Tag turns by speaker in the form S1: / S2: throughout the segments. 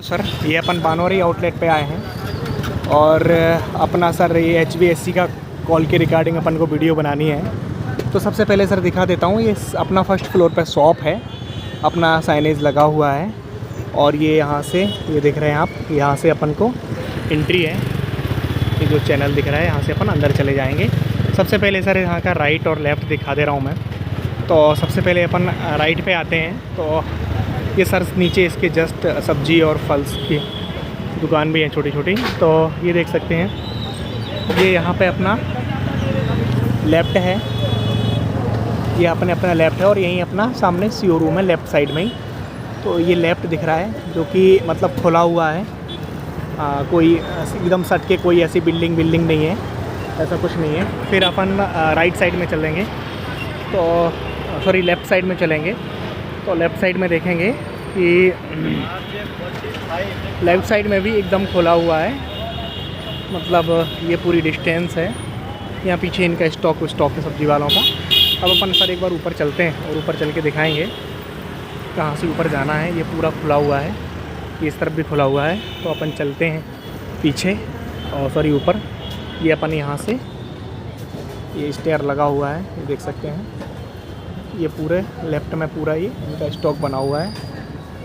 S1: Sir ये अपन बानोरी outlet पे आए हैं और अपना सर ये HVSC का कॉल के रिगार्डिंग अपन को वीडियो बनानी है। तो सबसे पहले सर दिखा देता हूँ, ये अपना फर्स्ट फ्लोर पे शॉप है, अपना साइनेज लगा हुआ है और ये यहाँ से ये देख रहे हैं आप, यहाँ से अपन को एंट्री है। ये जो चैनल दिख रहा है यहाँ से अपन अंदर चले जाएंगे। सबसे पहले सर यहाँ का राइट और लेफ़्ट दिखा दे रहा हूँ मैं। तो सबसे पहले अपन राइट पे आते हैं तो ये सर नीचे इसके जस्ट सब्जी और फल्स की दुकान भी है छोटी छोटी। तो ये देख सकते हैं, ये यहाँ पे अपना लेफ़्ट है, ये अपना लेफ़्ट है और यहीं अपना सामने CO रूम है लेफ़्ट साइड में ही। तो ये लेफ़्ट दिख रहा है जो कि मतलब खुला हुआ है, कोई एकदम सट के कोई ऐसी बिल्डिंग नहीं है, ऐसा कुछ नहीं है। फिर अपन राइट साइड में चलेंगे तो सॉरी लेफ़्ट साइड में चलेंगे तो लेफ़्ट साइड में देखेंगे कि लेफ़्ट साइड में भी एकदम खुला हुआ है, मतलब ये पूरी डिस्टेंस है। यहाँ पीछे इनका स्टॉक है सब्ज़ी वालों का। अब अपन सर एक बार ऊपर चलते हैं और ऊपर चल के दिखाएंगे कहाँ से ऊपर जाना है। ये पूरा खुला हुआ है, ये इस तरफ भी खुला हुआ है। तो अपन चलते हैं पीछे और सॉरी ऊपर। ये अपन यहाँ से ये स्टेयर लगा हुआ है, ये देख सकते हैं। ये पूरे लेफ़्ट में पूरा ये इनका स्टॉक बना हुआ है।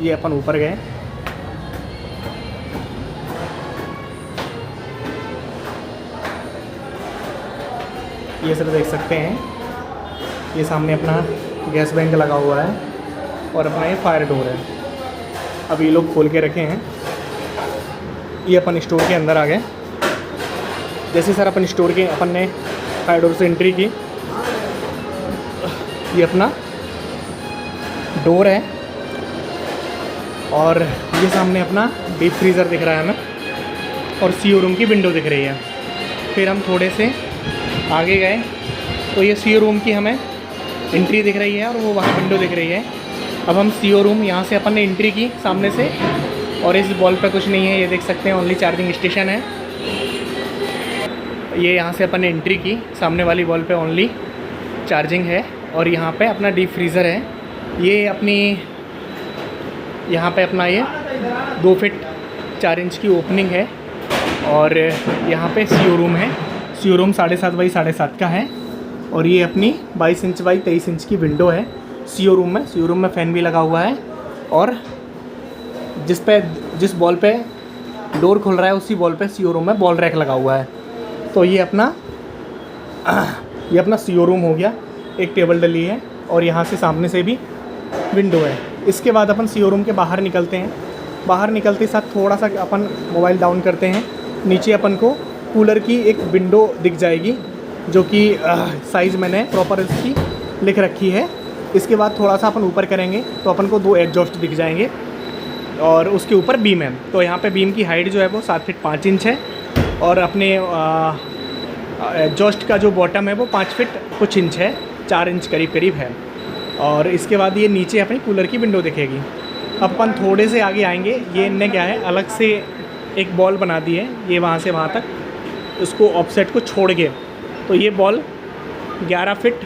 S1: ये अपन ऊपर गए, ये सर देख सकते हैं, ये सामने अपना गैस बैंक लगा हुआ है और अपना ये फायर डोर है। अब ये लोग खोल के रखे हैं। ये अपन स्टोर के अंदर आ गए। जैसे सर अपन ने फायर डोर से एंट्री की, ये अपना डोर है और ये सामने अपना डीप फ्रीज़र दिख रहा है हमें और CO रूम की विंडो दिख रही है। फिर हम थोड़े से आगे गए तो ये CO रूम की हमें एंट्री दिख रही है और वो वहाँ विंडो दिख रही है। अब हम CO रूम यहाँ से अपन ने एंट्री की सामने से और इस वॉल पे कुछ नहीं है, ये देख सकते हैं, ओनली चार्जिंग स्टेशन है। ये यहाँ से अपन ने एंट्री की, सामने वाली वॉल पे ओनली चार्जिंग है और यहाँ पे अपना डीप फ्रीज़र है। ये अपनी यहाँ पे अपना ये 2 फीट 4 इंच की ओपनिंग है और यहाँ पे CO रूम है। CO रूम 7.5 बाई 7.5 का है और ये अपनी 22 इंच बाई 23 इंच की विंडो है CO रूम में फ़ैन भी लगा हुआ है और जिस बॉल पे डोर खुल रहा है उसी बॉल पे CO रूम में बॉल रैक लगा हुआ है। तो ये अपना CO रूम हो गया। एक टेबल डली है और यहाँ से सामने से भी विंडो है। इसके बाद अपन CO रूम के बाहर निकलते हैं। बाहर निकलते साथ थोड़ा सा अपन मोबाइल डाउन करते हैं, नीचे अपन को कूलर की एक विंडो दिख जाएगी जो कि साइज़ मैंने प्रॉपर इसकी लिख रखी है। इसके बाद थोड़ा सा अपन ऊपर करेंगे तो अपन को 2 एग्जॉस्ट दिख जाएंगे और उसके ऊपर बीम है। तो यहाँ पे बीम की हाइट जो है वो 7 फीट 5 इंच है और अपने एग्जॉस्ट का जो बॉटम है वो 5 फीट कुछ इंच है, 4 इंच करीब है। और इसके बाद ये नीचे अपनी कूलर की विंडो दिखेगी। अब अपन थोड़े से आगे आएंगे, ये इनने क्या है अलग से एक बॉल बना दी है, ये वहाँ से वहाँ तक उसको ऑफसेट को छोड़ के। तो ये बॉल 11 फीट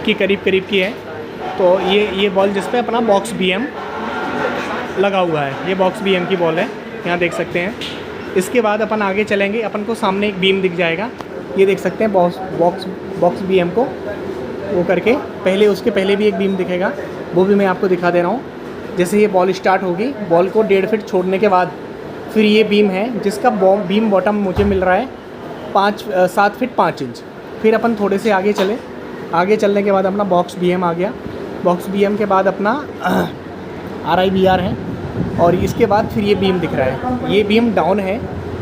S1: की करीब की है। तो ये बॉल जिस पे अपना बॉक्स BM लगा हुआ है, ये बॉक्स BM की बॉल है, यहाँ देख सकते हैं। इसके बाद अपन आगे चलेंगे, अपन को सामने एक बीम दिख जाएगा, ये देख सकते हैं बॉक्स BM को वो करके। उसके पहले भी एक बीम दिखेगा, वो भी मैं आपको दिखा दे रहा हूँ। जैसे ये बॉल स्टार्ट होगी, बॉल को 1.5 फीट छोड़ने के बाद फिर ये बीम है जिसका बीम बॉटम मुझे मिल रहा है 7 फीट 5 इंच। फिर अपन थोड़े से आगे चलने के बाद अपना बॉक्स BM आ गया। बॉक्स BM के बाद अपना RIBR है और इसके बाद फिर ये बीम दिख रहा है, ये बीम डाउन है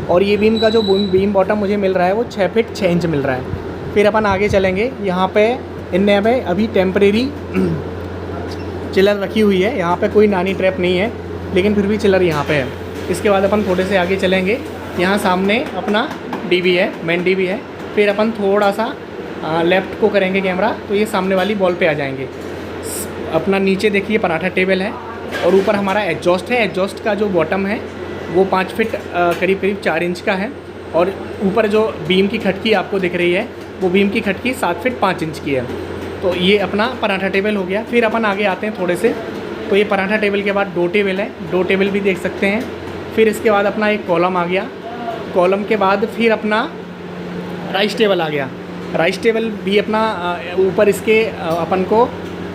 S1: और ये बीम का जो बीम बॉटम मुझे मिल रहा है वो 6 फीट 6 इंच मिल रहा है। फिर अपन आगे चलेंगे, यहाँ पे इनने हमें अभी टेम्परेरी चिलर रखी हुई है, यहाँ पे कोई नानी ट्रैप नहीं है लेकिन फिर भी चिलर यहाँ पे है। इसके बाद अपन थोड़े से आगे चलेंगे, यहाँ सामने अपना DB है, मेन DB है। फिर अपन थोड़ा सा लेफ़्ट को करेंगे कैमरा तो ये सामने वाली बॉल पे आ जाएंगे। अपना नीचे देखिए पराठा टेबल है और ऊपर हमारा एग्जॉस्ट है। एग्जॉस्ट का जो बॉटम है वो 5 फीट करीब 4 इंच का है और ऊपर जो बीम की खटकी आपको दिख रही है वो बीम की खटकी 7 फीट 5 इंच की है। तो ये अपना पराठा टेबल हो गया। फिर अपन आगे आते हैं थोड़े से, तो ये पराठा टेबल के बाद 2 टेबल है, 2 टेबल भी देख सकते हैं। फिर इसके बाद अपना एक कॉलम आ गया। कॉलम के बाद फिर अपना राइस टेबल आ गया। राइस टेबल भी अपना ऊपर इसके अपन को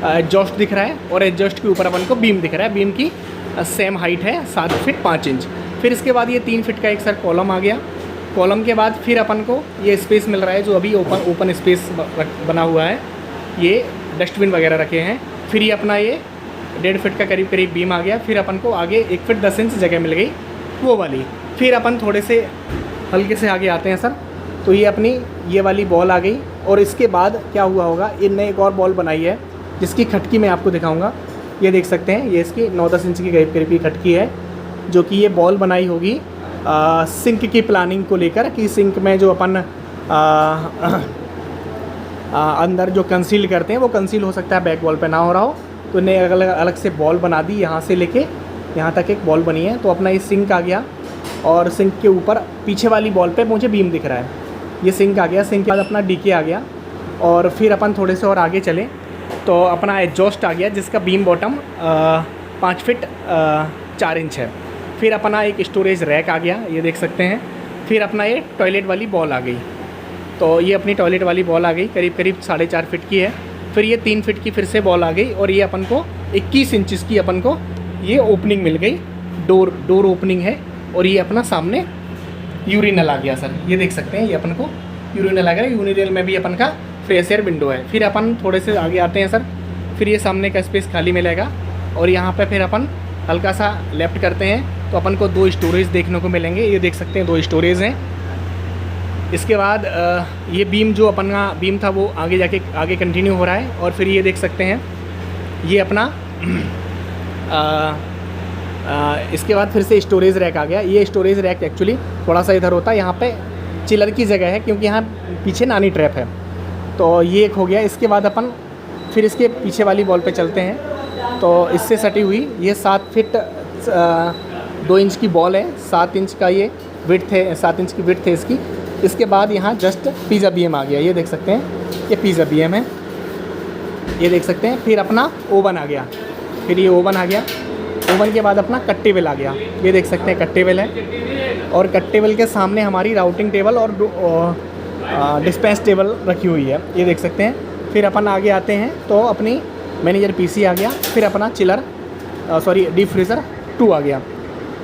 S1: एग्जॉस्ट दिख रहा है और एग्जॉस्ट के ऊपर अपन को बीम दिख रहा है। बीम की सेम हाइट है 7 फीट 5 इंच। फिर इसके बाद ये 3 फीट का एक सर कॉलम आ गया। कॉलम के बाद फिर अपन को ये स्पेस मिल रहा है जो अभी ओपन स्पेस बना हुआ है, ये डस्टबिन वगैरह रखे हैं। फिर ये अपना ये 1.5 फीट का करीब बीम आ गया। फिर अपन को आगे 1 फीट 10 इंच जगह मिल गई वो वाली। फिर अपन थोड़े से हल्के से आगे आते हैं सर, तो ये अपनी ये वाली बॉल आ गई। और इसके बाद क्या हुआ होगा, इनने एक और बॉल बनाई है जिसकी खटकी मैं आपको दिखाऊंगा। ये देख सकते हैं, ये इसकी 9-10 इंच की करीब की खटकी है, जो कि ये बॉल बनाई होगी सिंक की प्लानिंग को लेकर कि सिंक में जो अपन अंदर जो कंसील करते हैं वो कंसील हो सकता है बैक वॉल पे ना हो रहा हो, तो इन्हें अलग से बॉल बना दी। यहाँ से लेके यहाँ तक एक बॉल बनी है। तो अपना ये सिंक आ गया और सिंक के ऊपर पीछे वाली बॉल पे मुझे बीम दिख रहा है। ये सिंक आ गया। सिंक के बाद अपना डीके आ गया। और फिर अपन थोड़े से और आगे चले तो अपना एग्जॉस्ट आ गया जिसका बीम बॉटम 5 फीट 4 इंच है। फिर अपना एक स्टोरेज रैक आ गया, ये देख सकते हैं। फिर अपना ये टॉयलेट वाली बॉल आ गई। तो ये अपनी टॉयलेट वाली बॉल आ गई, करीब 4.5 फीट की है। फिर ये 3 फीट की फिर से बॉल आ गई और ये अपन को 21 इंचज़ की अपन को ये ओपनिंग मिल गई, डोर ओपनिंग है। और ये अपना सामने यूरिनल आ गया सर, ये देख सकते हैं। ये अपन को यूरिनल आ गया। यूरिनल में भी अपन का फ्रेश एयर विंडो है। फिर अपन थोड़े से आगे आते हैं सर, फिर ये सामने का स्पेस खाली मिलेगा और यहाँ पे फिर अपन हल्का सा लेफ़्ट करते हैं तो अपन को 2 स्टोरेज देखने को मिलेंगे। ये देख सकते हैं 2 स्टोरेज हैं। इसके बाद ये बीम जो अपन का बीम था वो आगे कंटिन्यू हो रहा है। और फिर ये देख सकते हैं ये अपना इसके बाद फिर से स्टोरेज रैक आ गया। ये स्टोरेज रैक एक्चुअली थोड़ा सा इधर होता है, यहाँ पे चिलर की जगह है क्योंकि यहाँ पीछे नानी ट्रैप है। तो ये एक हो गया। इसके बाद अपन फिर इसके पीछे वाली बॉल पे चलते हैं। तो इससे सटी हुई ये 7 फीट 2 इंच की बॉल है। 7 इंच का ये विड्थ है, 7 इंच की विड्थ है इसकी। इसके बाद यहाँ जस्ट पिज़्ज़ा बीएम आ गया, ये देख सकते हैं। ये पिज़्ज़ा बीएम है, ये देख सकते हैं। फिर अपना ओवन आ गया। फिर ये ओवन आ गया। ओवन के बाद अपना कट टेबल आ गया, ये देख सकते हैं कट टेबल है। और कट टेबल के सामने हमारी राउटिंग टेबल और डिस्पेंस टेबल रखी हुई है, ये देख सकते हैं। फिर अपन आगे आते हैं तो अपनी मैनेजर पीसी आ गया। फिर अपना डीप फ्रीज़र 2 आ गया।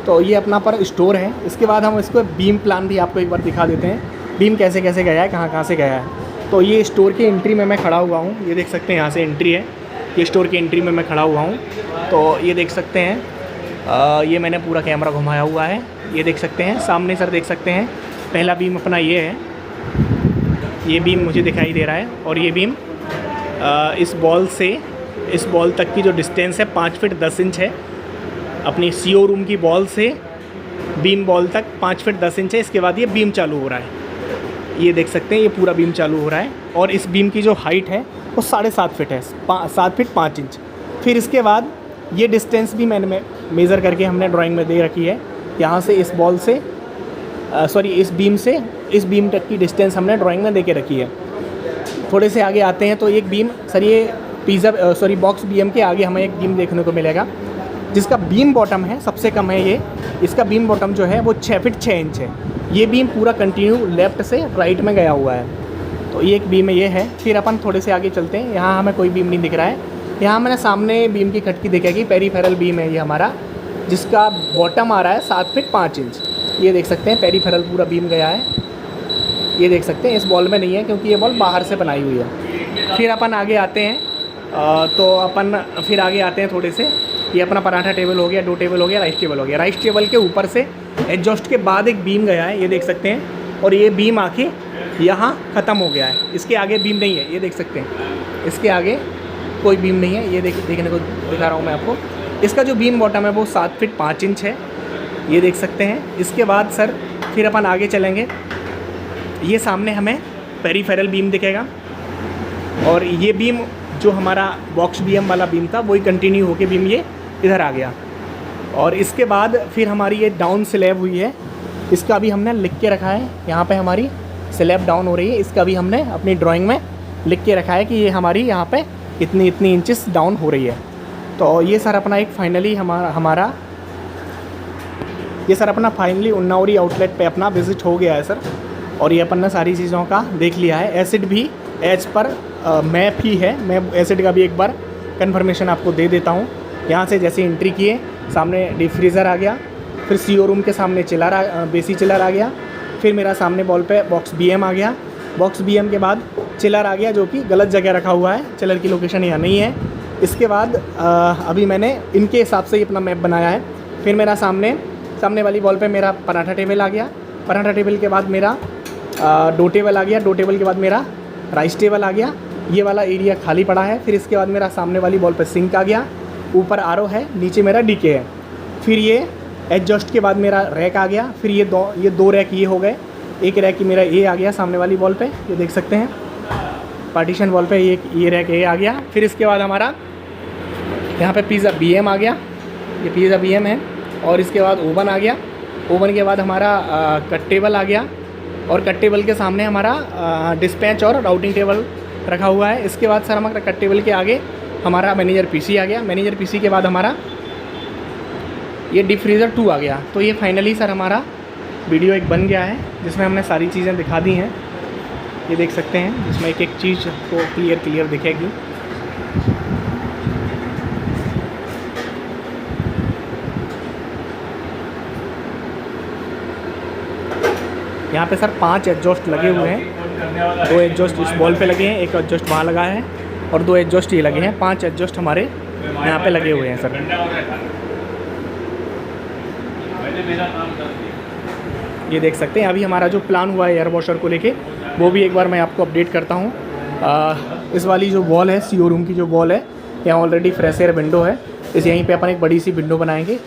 S1: तो ये अपना पर स्टोर है। इसके बाद हम इसको बीम प्लान भी आपको एक बार दिखा देते हैं, बीम कैसे कैसे गया है, कहाँ से गया है। तो ये स्टोर की एंट्री में मैं खड़ा हुआ हूँ, ये देख सकते हैं। यहाँ से एंट्री है, ये स्टोर की एंट्री में मैं खड़ा हुआ हूँ। तो ये देख सकते हैं, ये मैंने पूरा कैमरा घुमाया हुआ है, ये देख सकते हैं। सामने सर देख सकते हैं पहला बीम अपना ये है, ये बीम मुझे दिखाई दे रहा है। और ये बीम इस बॉल से इस बॉल तक की जो डिस्टेंस है 5 फीट 10 इंच है। अपनी सीओ रूम की बॉल से बीम बॉल तक 5 फीट 10 इंच है। इसके बाद ये बीम चालू हो रहा है, ये देख सकते हैं। ये पूरा बीम चालू हो रहा है और इस बीम की जो हाइट है वो 7.5 फीट है, 7 फीट 5 इंच। फिर इसके बाद ये डिस्टेंस भी मैंने मेज़र करके हमने ड्राइंग में दे रखी है। यहाँ से इस बॉल से इस बीम से इस बीम तक की डिस्टेंस हमने ड्राइंग में दे के रखी है। थोड़े से आगे आते हैं तो एक बीम सर ये बॉक्स बीएम के आगे हमें एक बीम देखने को मिलेगा जिसका बीम बॉटम है सबसे कम है। ये इसका बीम बॉटम जो है वो 6 फीट 6 इंच है। ये बीम पूरा कंटिन्यू लेफ़्ट से राइट में गया हुआ है। तो ये एक बीम ये है। फिर अपन थोड़े से आगे चलते हैं, यहाँ हमें कोई बीम नहीं दिख रहा है। यहाँ मैंने सामने बीम की खटकी दिखेगी, पेरीफेरल बीम है ये हमारा, जिसका बॉटम आ रहा है 7 फीट 5 इंच। ये देख सकते हैं पेरीफेरल पूरा बीम गया है, ये देख सकते हैं। इस बॉल में नहीं है क्योंकि ये बॉल बाहर से बनाई हुई है। फिर अपन आगे आते हैं तो अपन फिर आगे आते हैं थोड़े से। ये अपना पराठा टेबल हो गया, 2 टेबल हो गया, राइस टेबल हो गया। राइस टेबल के ऊपर से एग्जॉस्ट के बाद एक बीम गया है, ये देख सकते हैं। और ये बीम आके यहाँ ख़त्म हो गया है, इसके आगे बीम नहीं है, ये देख सकते हैं। इसके आगे कोई बीम नहीं है, ये देखने को दिखा रहा हूँ मैं आपको। इसका जो बीम बॉटम है वो 7 फीट 5 इंच है, ये देख सकते हैं। इसके बाद सर फिर अपन आगे चलेंगे, ये सामने हमें पेरीफेरल बीम दिखेगा। और ये बीम जो हमारा बॉक्स बीएम वाला बीम था वही कंटिन्यू होके बीम ये इधर आ गया। और इसके बाद फिर हमारी ये डाउन स्लैब हुई है, इसका भी हमने लिख के रखा है। यहाँ पे हमारी स्लैब डाउन हो रही है, इसका भी हमने अपनी ड्राइंग में लिख के रखा है कि ये हमारी यहाँ पे इतनी इंचेस डाउन हो रही है। तो ये सर अपना एक फाइनली हमारा ये सर अपना फाइनली उन्नावरी आउटलेट पे अपना विज़िट हो गया है सर, और ये अपन ने सारी चीज़ों का देख लिया है। एसिड भी एज पर मैप ही है। मैं एसिड का भी एक बार कंफर्मेशन आपको दे देता हूँ। यहाँ से जैसे एंट्री किए, सामने डीप फ्रीज़र आ गया, फिर CO रूम के सामने चिलर बेसी चिलर आ गया, फिर मेरा सामने वॉल पे बॉक्स BM आ गया। बॉक्स BM के बाद चिलर आ गया, जो कि गलत जगह रखा हुआ है, चिलर की लोकेशन यहाँ नहीं है। इसके बाद अभी मैंने इनके हिसाब से ही अपना मैप बनाया है। फिर मेरा सामने वाली वॉल पे मेरा पराठा टेबल आ गया। पराठा टेबल के बाद मेरा डो टेबल आ गया। डो टेबल के बाद मेरा राइस टेबल आ गया। ये वाला एरिया खाली पड़ा है। फिर इसके बाद मेरा सामने वाली वॉल पे सिंक आ गया, ऊपर RO है, नीचे मेरा DK है। फिर ये एडजस्ट के बाद मेरा रैक आ गया। फिर ये दो रैक ये हो गए। एक रैक मेरा ये आ गया सामने वाली वॉल पे, ये देख सकते हैं पार्टीशन वॉल पे ये रैक ये आ गया। फिर इसके बाद हमारा यहाँ पे पिज़्ज़ा BM आ गया, ये पिज़्ज़ा BM है। और इसके बाद ओवन आ गया। ओवन के बाद हमारा कट टेबल आ गया, और कट टेबल के सामने हमारा डिस्पैच और राउटिंग टेबल रखा हुआ है। इसके बाद सर हमारा कट टेबल के आगे हमारा मैनेजर PC आ गया। मैनेजर PC के बाद हमारा ये डीप फ्रीज़र 2 आ गया। तो ये फाइनली सर हमारा वीडियो एक बन गया है, जिसमें हमने सारी चीज़ें दिखा दी हैं। ये देख सकते हैं, जिसमें एक एक चीज़ को क्लियर दिखेगी। यहाँ पे सर 5 एग्जॉस्ट लगे हुए हैं। 2 एग्जॉस्ट इस बॉल पे लगे हैं, एक एग्जॉस्ट वहाँ लगा है, और 2 एग्जॉस्ट ये लगे हैं। 5 एग्जॉस्ट हमारे यहाँ पे लगे हुए हैं सर। ये देख सकते हैं। अभी हमारा जो प्लान हुआ है एयर वॉशर को लेके, वो भी एक बार मैं आपको अपडेट करता हूँ। इस वाली जो वॉल है, CO रूम की जो वॉल है, यहाँ ऑलरेडी फ्रेश एयर विंडो है। इस यहीं पे अपन एक बड़ी सी विंडो बनाएंगे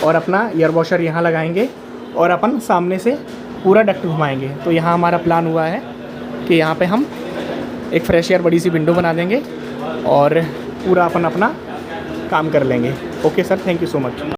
S1: और अपना एयर वॉशर यहाँ लगाएंगे, और अपन सामने से पूरा डक्ट घुमाएंगे। तो यहाँ हमारा प्लान हुआ है कि यहाँ पे हम एक फ्रेश एयर बड़ी सी विंडो बना देंगे और पूरा अपन अपना काम कर लेंगे। Okay sir, thank you so much.